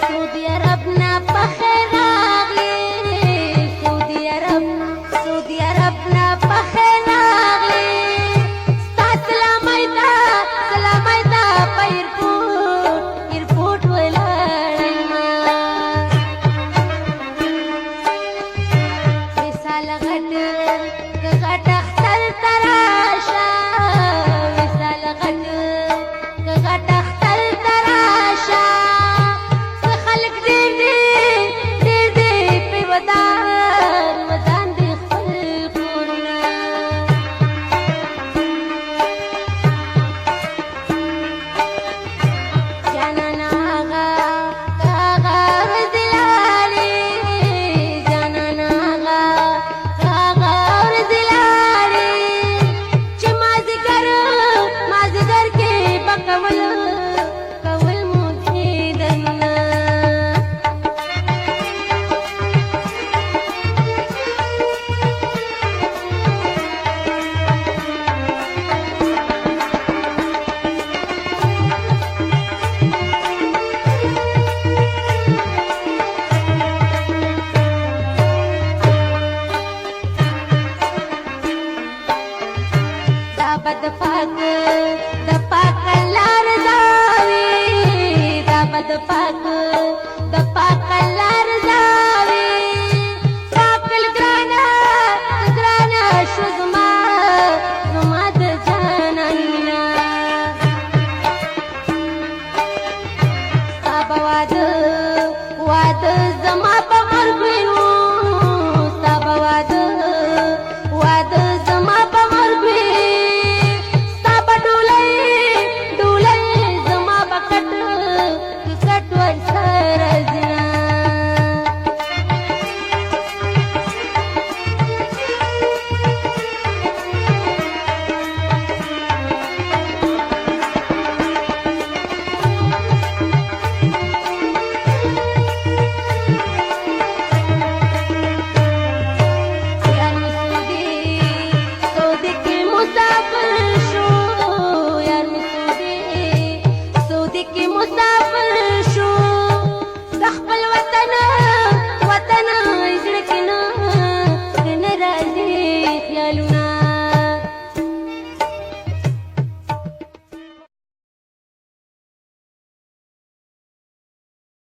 سعودي عربنا بخیر راغلی، سعودي عربنا بخیر راغلی. ستا سلامۍ ته په ایرپورټ ولاړمه. وصال غټ اختر ته راشه، وصال غټ اختر ته راشه. که خلک ډېر دي په ودان دي خپل کورونه. جانانه هغه ورځ دې لاړې، جانانه هغه ورځ دې لاړې چې مازدیګر کې به کول مو دیدنونه. دا به د پاک الله رضا وي، دا به د پاک الله رضا وي. راکل ګرانه شو زما د جانانه. ستا به واده